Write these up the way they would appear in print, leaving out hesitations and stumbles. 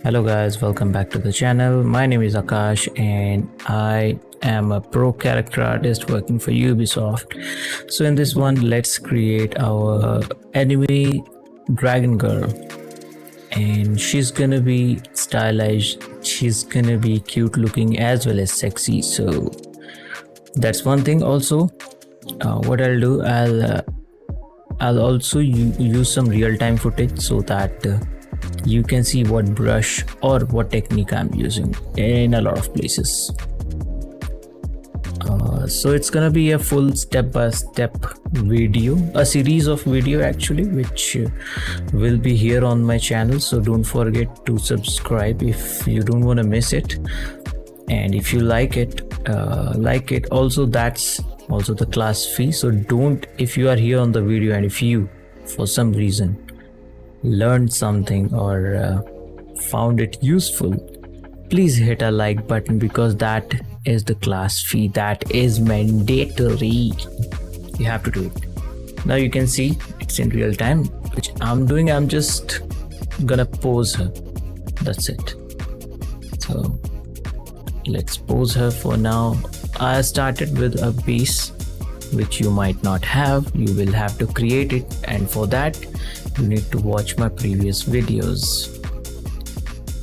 Hello guys, welcome back to the channel. My name is Akash and I am a pro character artist working for Ubisoft. So in this one, let's create our anime dragon girl, and she's gonna be stylized, she's gonna be cute looking as well as sexy. So that's one thing. Also, what I'll do, I'll also use some real-time footage so that you can see what brush or what technique I'm using in a lot of places. So it's gonna be a full step-by-step video, a series of video actually, which will be here on my channel. So don't forget to subscribe if you don't want to miss it, and if you like it. Also, that's also the class fee. So don't, if you are here on the video and if you for some reason learned something or found it useful, please hit a like button, because that is the class fee, that is mandatory. You have to do it. Now you can see it's in real time, which I'm doing. I'm just gonna pose her, that's it. So let's pose her for now. I started with a base which you might not have. You will have to create it, and for that you need to watch my previous videos.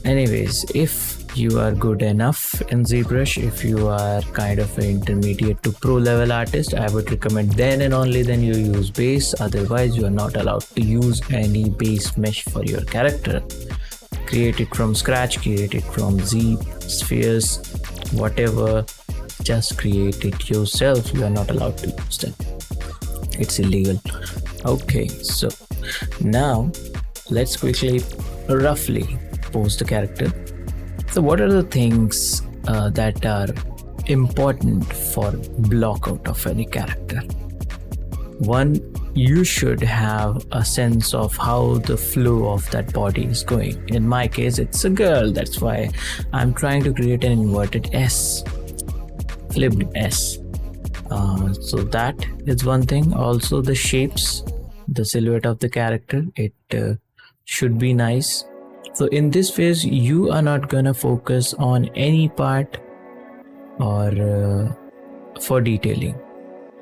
Anyways, if you are good enough in ZBrush, if you are kind of an intermediate to pro level artist, I would recommend then and only then you use base. Otherwise you are not allowed to use any base mesh for your character. Create it from scratch, create it from Z, spheres, whatever, just create it yourself. You are not allowed to use them, it's illegal. Okay, so now let's quickly roughly pose the character. So what are the things that are important for block out of any character? One, you should have a sense of how the flow of that body is going. In my case, it's a girl, that's why I'm trying to create an inverted S, flipped S. So that is one thing. Also the shapes, the silhouette of the character, it should be nice. So in this phase you are not gonna focus on any part or for detailing.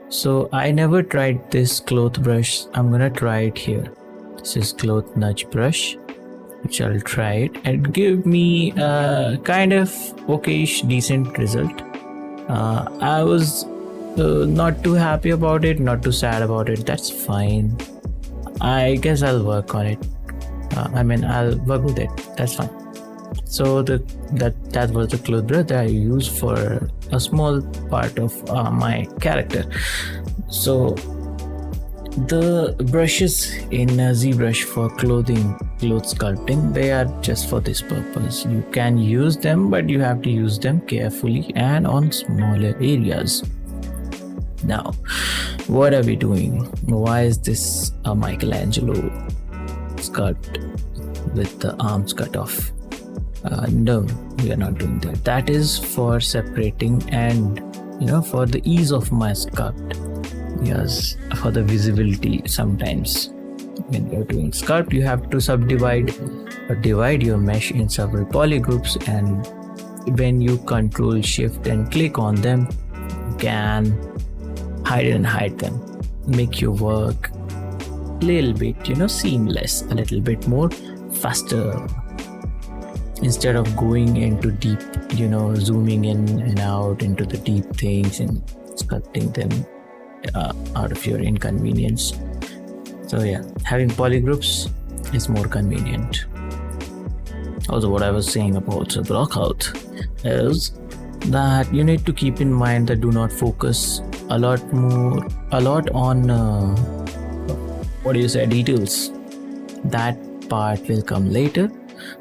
So I never tried this cloth brush. I'm gonna try it here. This is cloth nudge brush, which I'll try it and give me a kind of okayish decent result. I was not too happy about it, not too sad about it. That's fine. I guess I'll work on it. I'll work with it. That's fine. So that was the cloth brush that I used for a small part of my character. So the brushes in ZBrush for cloth sculpting, they are just for this purpose. You can use them, but you have to use them carefully and on smaller areas. Now, what are we doing? Why is this a Michelangelo sculpt with the arms cut off? No, we are not doing that. That is for separating and for the ease of my sculpt. Yes, for the visibility. Sometimes when you're doing sculpt, you have to subdivide or divide your mesh in several polygroups, and when you control shift and click on them, you can hide them, make your work a little bit seamless, a little bit more faster, instead of going into deep, zooming in and out into the deep things and sculpting them out of your inconvenience. So yeah, having polygroups is more convenient. Also, what I was saying about the blockout is that you need to keep in mind that do not focus a lot on details. That part will come later.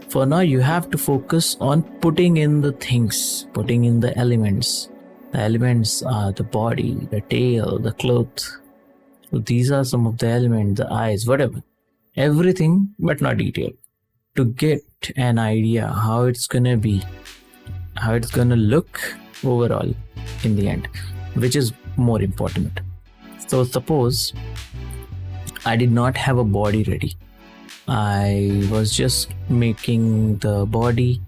For now, you have to focus on putting in the things, putting in the elements. The elements are the body, the tail, the cloth. So these are some of the elements, the eyes, whatever. Everything, but not detail. To get an idea how it's gonna be, how it's gonna look overall in the end, which is more important. So suppose I did not have a body ready. I was just making the body,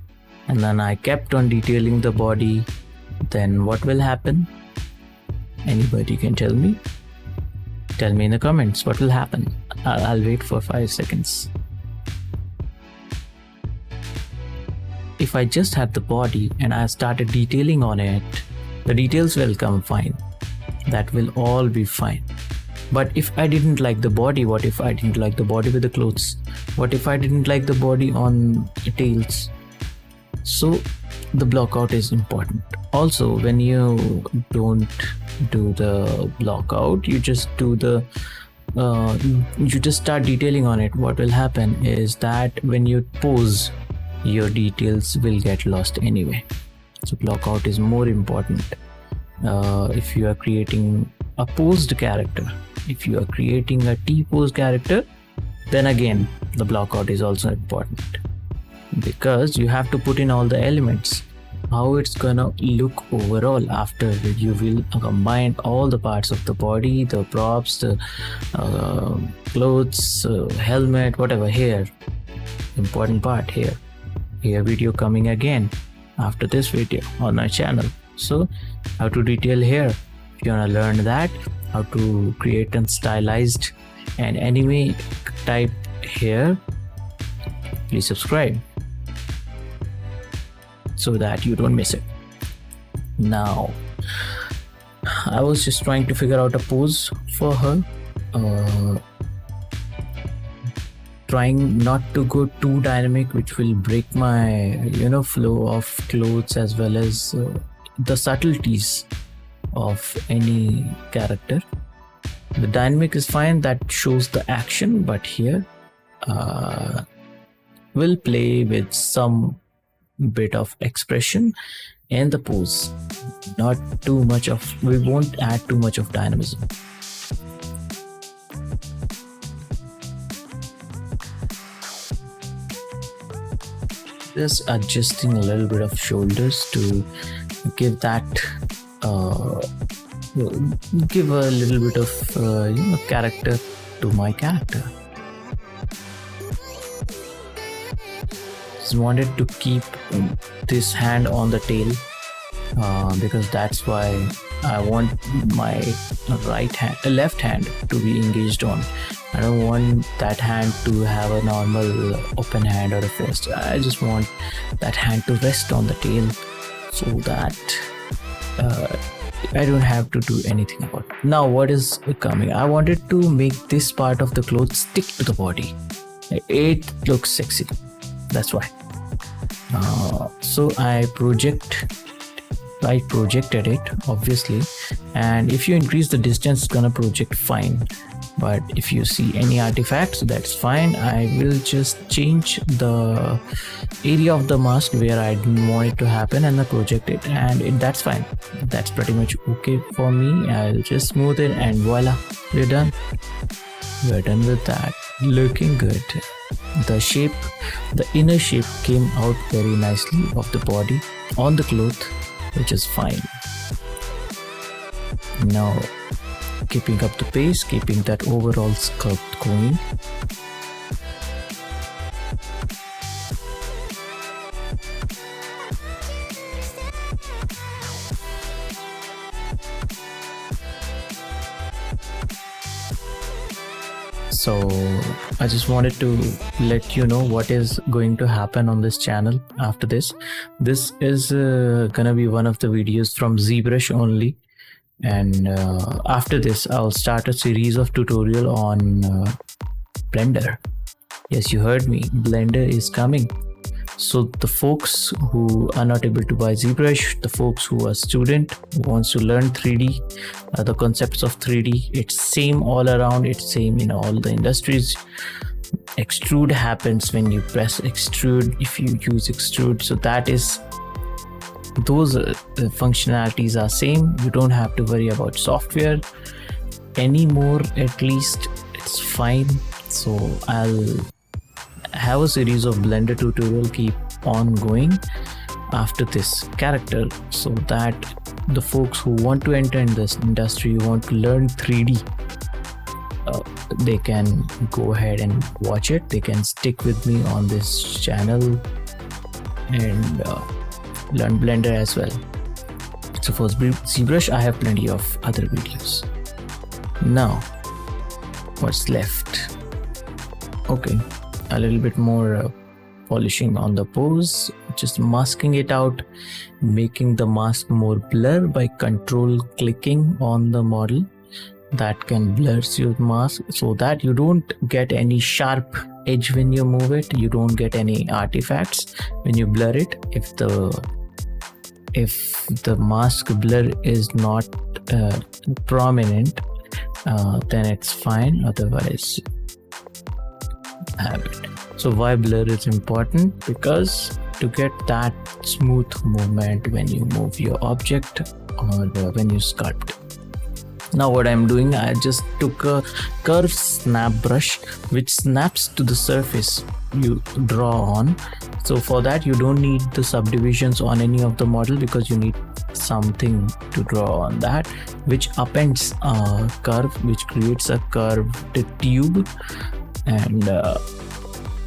and then I kept on detailing the body. Then what will happen? Anybody can tell me? Tell me in the comments what will happen. I'll wait for 5 seconds. If I just had the body and I started detailing on it, the details will come fine. That will all be fine. But if I didn't like the body, what if I didn't like the body with the clothes? What if I didn't like the body on the tails? So the blockout is important. Also, when you don't do the blockout, you just do the you just start detailing on it. What will happen is that when you pose, your details will get lost anyway. So blockout is more important. If you are creating a posed character, if you are creating a T-pose character, then again the blockout is also important, because you have to put in all the elements, how it's gonna look overall after you will combine all the parts of the body, the props, the clothes, helmet, whatever. Hair, important part. Hair video coming again after this video on my channel. So how to detail hair, if you wanna learn that, how to create a stylized and anime type hair, please subscribe so that you don't miss it. Now, I was just trying to figure out a pose for her, trying not to go too dynamic, which will break my flow of clothes as well as the subtleties of any character. The dynamic is fine, that shows the action, but here we'll play with some bit of expression and the pose. Not too much of, we won't add too much of dynamism. Just adjusting a little bit of shoulders to give that give a little bit of character to my character. Just wanted to keep this hand on the tail because that's why I want my left hand to be engaged on. I don't want that hand to have a normal open hand or a fist. I just want that hand to rest on the tail so that I don't have to do anything about it. Now what is coming? I wanted to make this part of the clothes stick to the body. It looks sexy. That's why. So I projected it, obviously, and if you increase the distance, it's gonna project fine. But if you see any artifacts, that's fine. I will just change the area of the mask where I didn't want it to happen and I project it, and that's fine. That's pretty much okay for me. I'll just smooth it and voila, we're done. We're done with that. Looking good. The shape, the inner shape came out very nicely of the body on the cloth, which is fine. Now keeping up the pace, keeping that overall sculpt going. So I just wanted to let you know what is going to happen on this channel after this. This is gonna be one of the videos from ZBrush only, and after this I'll start a series of tutorial on Blender. Yes, you heard me, Blender is coming. So the folks who are not able to buy ZBrush, the folks who are student who wants to learn 3D, the concepts of 3D, it's same all around, it's same in all the industries. Extrude happens when you press extrude, if you use extrude. So that is, those functionalities are same. You don't have to worry about software anymore, at least it's fine. So I'll have a series of Blender tutorial keep on going after this character, so that the folks who want to enter in this industry, want to learn 3D, they can go ahead and watch it. They can stick with me on this channel and learn Blender as well. So for ZBrush, I have plenty of other videos. Now, what's left? Okay, a little bit more polishing on the pose, just masking it out, making the mask more blur by control clicking on the model. That can blur your mask so that you don't get any sharp edge when you move it. You don't get any artifacts when you blur it. If the mask blur is not prominent, then it's fine. Otherwise, have it. So why blur is important? Because to get that smooth movement when you move your object or when you sculpt. Now what I'm doing, I just took a curve snap brush which snaps to the surface you draw on. So for that you don't need the subdivisions on any of the model, because you need something to draw on that, which appends a curve, which creates a curved tube, and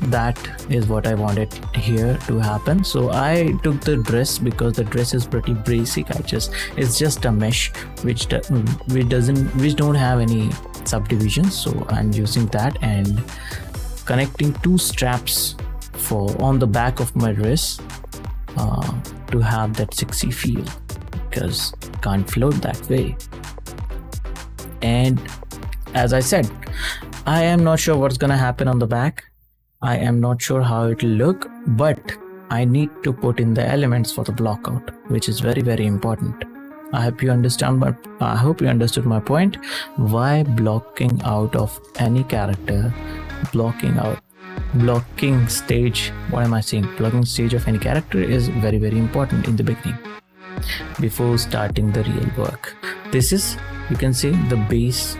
that is what I wanted here to happen. So I took the dress because the dress is pretty basic. It's just a mesh which don't have any subdivisions. So I'm using that and connecting two straps on the back of my dress to have that sexy feel, because can't float that way. And as I said, I am not sure what's gonna happen on the back. I am not sure how it will look, but I need to put in the elements for the blockout, which is very, very important. I hope you understood my point. Why blocking out of any character, blocking stage of any character is very, very important in the beginning before starting the real work. This is, you can say, the base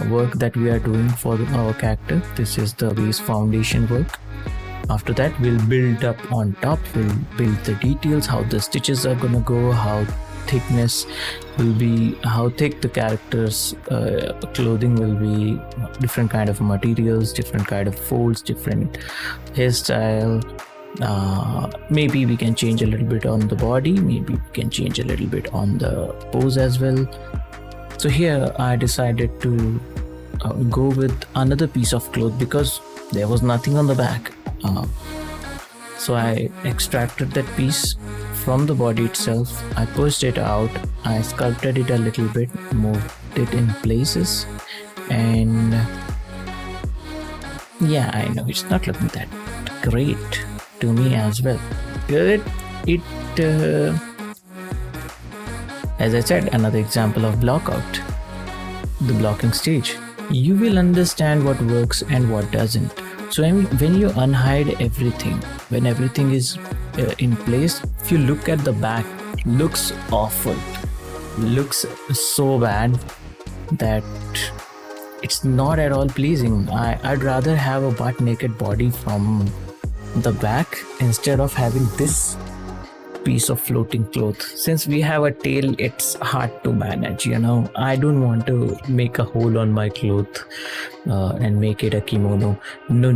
work that we are doing for our character. This is the base foundation work. After that, we'll build up on top. We'll build the details, how the stitches are gonna go, how thickness will be, how thick the character's clothing will be, different kind of materials, different kind of folds, different hairstyle. Maybe we can change a little bit on the body, maybe we can change a little bit on the pose as well. So here I decided to go with another piece of cloth because there was nothing on the back. So I extracted that piece from the body itself. I pushed it out, I sculpted it a little bit, moved it in places, and yeah, I know it's not looking that great to me as well. As I said, another example of blockout, the blocking stage. You will understand what works and what doesn't. So when you unhide everything, when everything is in place, if you look at the back, looks awful, looks so bad that it's not at all pleasing. I'd rather have a butt naked body from the back instead of having this piece of floating cloth. Since we have a tail, it's hard to manage, you know. I don't want to make a hole on my cloth and make it a kimono. No,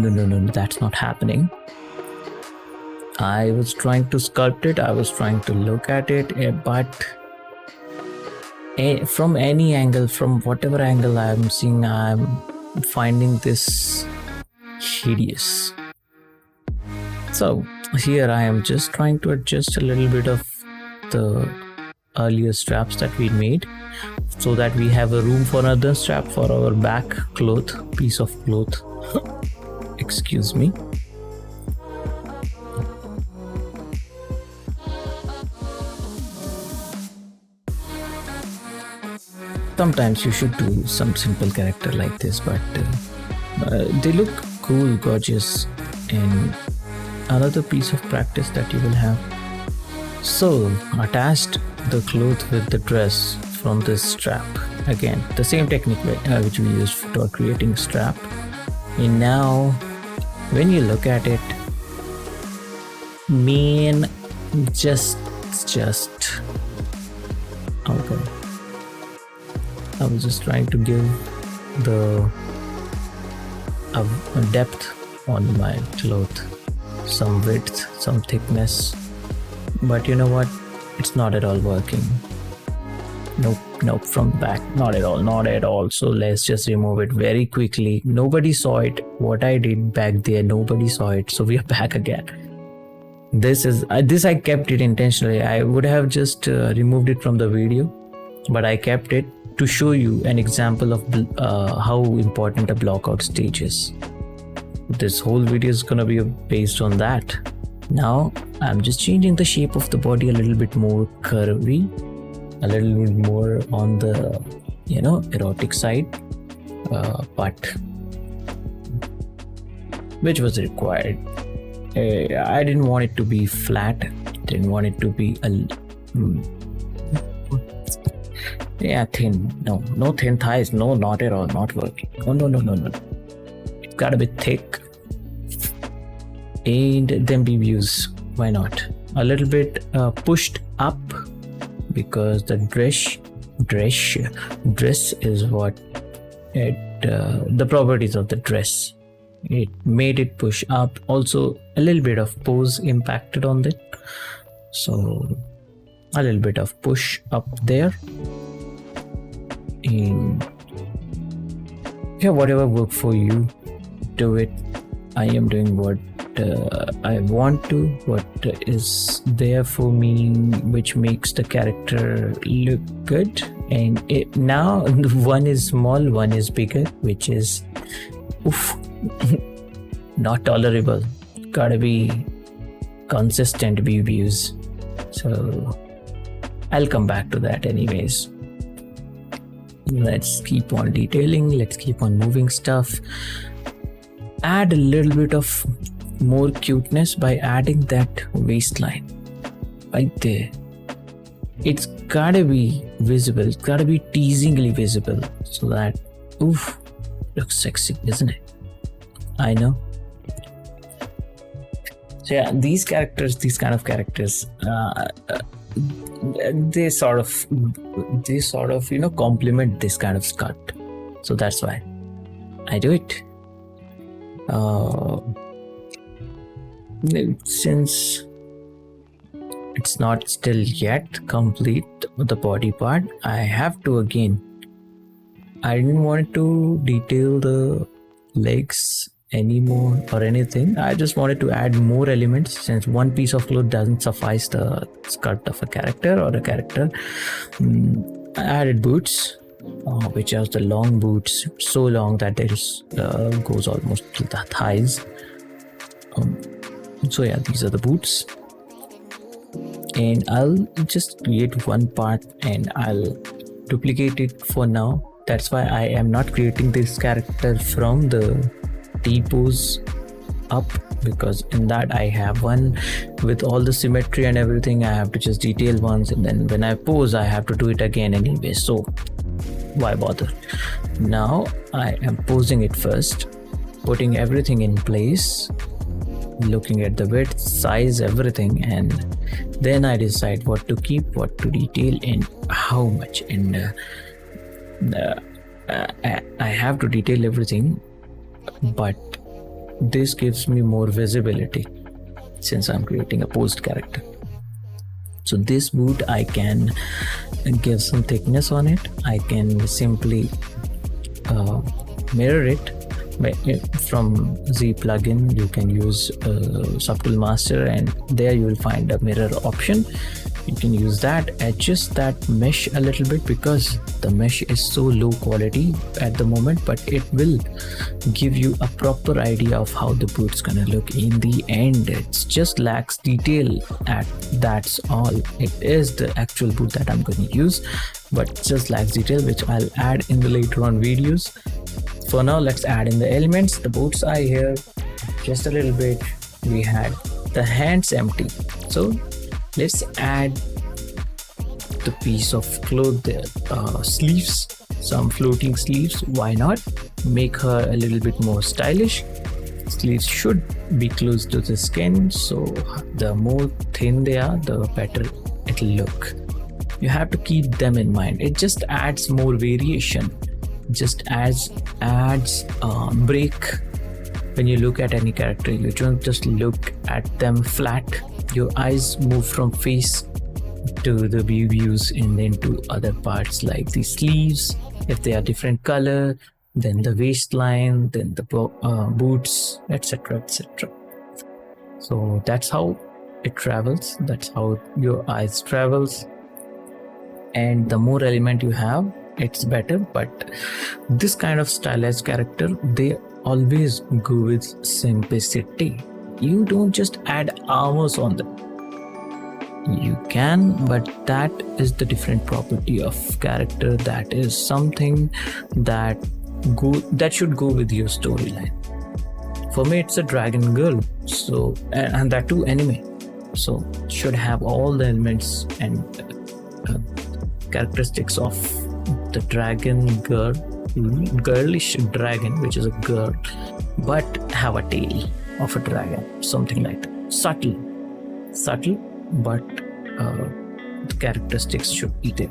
that's not happening. I was trying to sculpt it, I was trying to look at it, but from any angle, from whatever angle I'm seeing, I'm finding this hideous. So here I am just trying to adjust a little bit of the earlier straps that we made so that we have a room for another strap for our back cloth, piece of cloth. Excuse me. Sometimes you should do some simple character like this, but they look cool, gorgeous, and another piece of practice that you will have. So attached the cloth with the dress from this strap. Again, the same technique which we used for creating strap. And now when you look at it, just okay. I was just trying to give the a depth on my cloth, some width, some thickness, but you know what, it's not at all working. Nope, from back, not at all. So let's just remove it very quickly. Nobody saw it, what I did back there, nobody saw it, so we are back again. This I kept it intentionally. I would have just removed it from the video, but I kept it to show you an example of how important a blockout stage is. This whole video is gonna be based on that. Now I'm just changing the shape of the body a little bit more curvy, a little bit more on the erotic side, but which was required. I didn't want it to be flat, didn't want it to be thin. No thin thighs, no, not at all, not working. No. It's gotta be thick, and then BBUs, why not? A little bit pushed up, because the dress is what the properties of the dress, it made it push up. Also a little bit of pose impacted on it, so a little bit of push up there. And yeah, whatever worked for you, do it. I am doing what I want to, what is there for me, which makes the character look good. And now one is small, one is bigger, which is not tolerable. Gotta be consistent views. So I'll come back to that anyways. Let's keep on detailing, let's keep on moving stuff. Add a little bit of more cuteness by adding that waistline right there. It's gotta be visible, it's gotta be teasingly visible, so that looks sexy, isn't it? I know. So yeah, these kind of characters, they sort of complement this kind of skirt, so that's why I do it. Since it's not still yet complete, the body part, I have to again, I didn't want to detail the legs anymore or anything. I just wanted to add more elements, since one piece of cloth doesn't suffice the skirt of a character or a character. I added boots, which are the long boots, so long that it goes almost to the thighs. So yeah, these are the boots, and I'll just create one part and I'll duplicate it for now. That's why I am not creating this character from the T-pose up, because in that I have one with all the symmetry and everything. I have to just detail once, and then when I pose I have to do it again anyway, so why bother? Now I am posing it first, putting everything in place, looking at the width, size, everything, and then I decide what to keep, what to detail, and how much. And I have to detail everything, but this gives me more visibility since I'm creating a posed character. So this boot, I can give some thickness on it. I can simply mirror it from Z plugin. You can use Subtle Master, and there you will find a mirror option. You can use that, adjust that mesh a little bit, because the mesh is so low quality at the moment, but it will give you a proper idea of how the boot's gonna look in the end. It just lacks detail, that's all. It is the actual boot that I'm going to use, but just lacks detail, which I'll add in the later on videos. For now, let's add in the elements. The boots are here, just a little bit. We had the hands empty, so let's add the piece of cloth there, sleeves, some floating sleeves. Why not make her a little bit more stylish? Sleeves should be close to the skin, so the more thin they are, the better it'll look. You have to keep them in mind. It just adds more variation, just adds break when you look at any character, you don't just look at them flat. Your eyes move from face to the views and then to other parts like the sleeves, if they are different color, then the waistline, then the boots, etc, etc. So that's how it travels, that's how your eyes travels. And the more element you have, it's better. But this kind of stylized character, they always go with simplicity. You don't just add armors on them. You can, but that is the different property of character. That is something that should go with your storyline. For me, it's a dragon girl, so and that too anime, so should have all the elements and characteristics of the dragon girl, girlish dragon, which is a girl, but have a tail of a dragon, something like that. Subtle, but the characteristics should be there.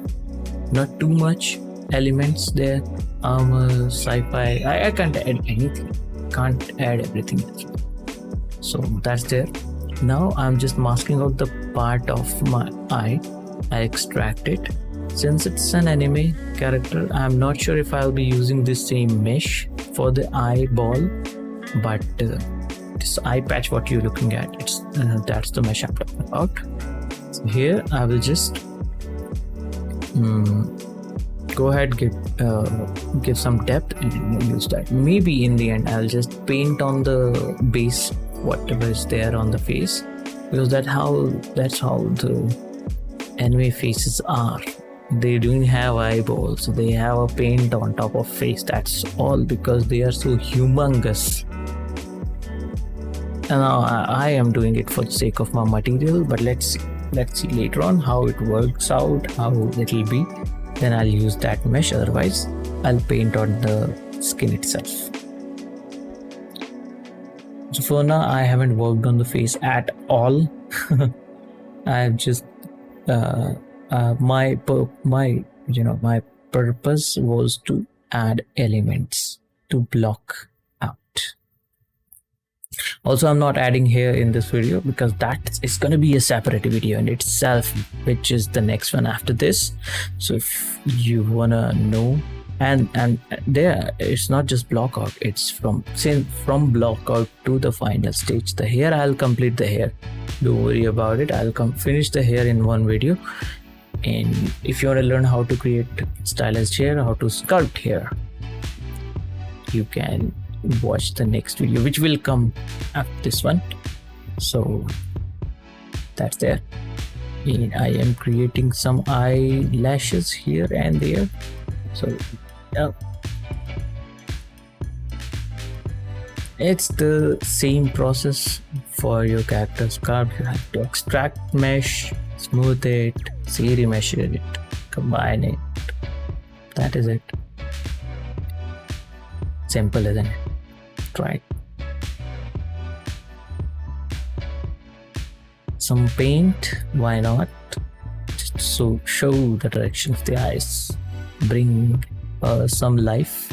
Not too much elements there. Armor, sci-fi. I can't add anything. Can't add everything as well. So that's there. Now I'm just masking out the part of my eye. I extract it. Since it's an anime character, I'm not sure if I'll be using this same mesh for the eyeball, but this eye patch what you're looking at, it's that's the mesh I'm talking about. So here I will just go ahead, give some depth and use that. Maybe in the end I'll just paint on the base whatever is there on the face, because that's how the anime faces are. They don't have eyeballs, they have a paint on top of face. That's all because they are so humongous. And now I am doing it for the sake of my material, but let's see later on how it works out, how it'll be. Then I'll use that mesh, otherwise I'll paint on the skin itself. So for now I haven't worked on the face at all. I've just my purpose was to add elements to block out. Also, I'm not adding hair in this video because that is going to be a separate video in itself, which is the next one after this. So if you wanna know, and there it's not just blockout, it's from blockout to the final stage. The hair, I'll complete the hair, don't worry about it. I'll finish the hair in one video. And if you want to learn how to create stylized hair, how to sculpt hair, you can watch the next video, which will come after this one. So that's there. And I am creating some eyelashes here and there. So it's the same process for your character sculpt. You have to extract mesh, smooth it, remesh it, combine it. That is it. Simple, isn't it? Try it. Some paint, why not? Just so show the direction of the eyes, bring some life.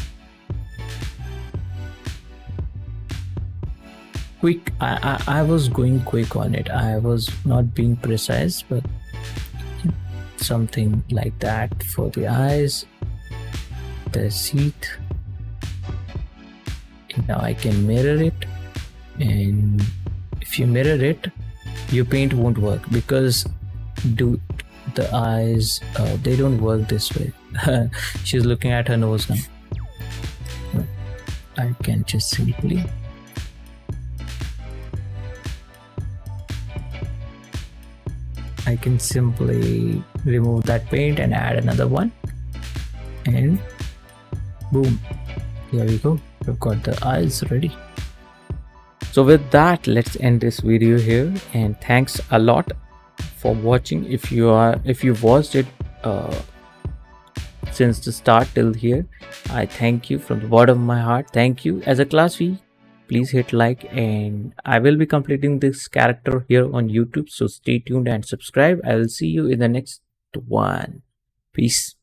Quick, I was going quick on it. I was not being precise, but something like that for the eyes, the seat. And now I can mirror it, and if you mirror it, your paint won't work because the eyes they don't work this way. She's looking at her nose now. I can just simply remove that paint and add another one, and boom, here we go. We've got the eyes ready. So with that, let's end this video here, and thanks a lot for watching. If you've watched it since the start till here, I thank you from the bottom of my heart. Thank you. As a class fee, please hit like, and I will be completing this character here on YouTube, so stay tuned and subscribe. I will see you in the next one. Peace.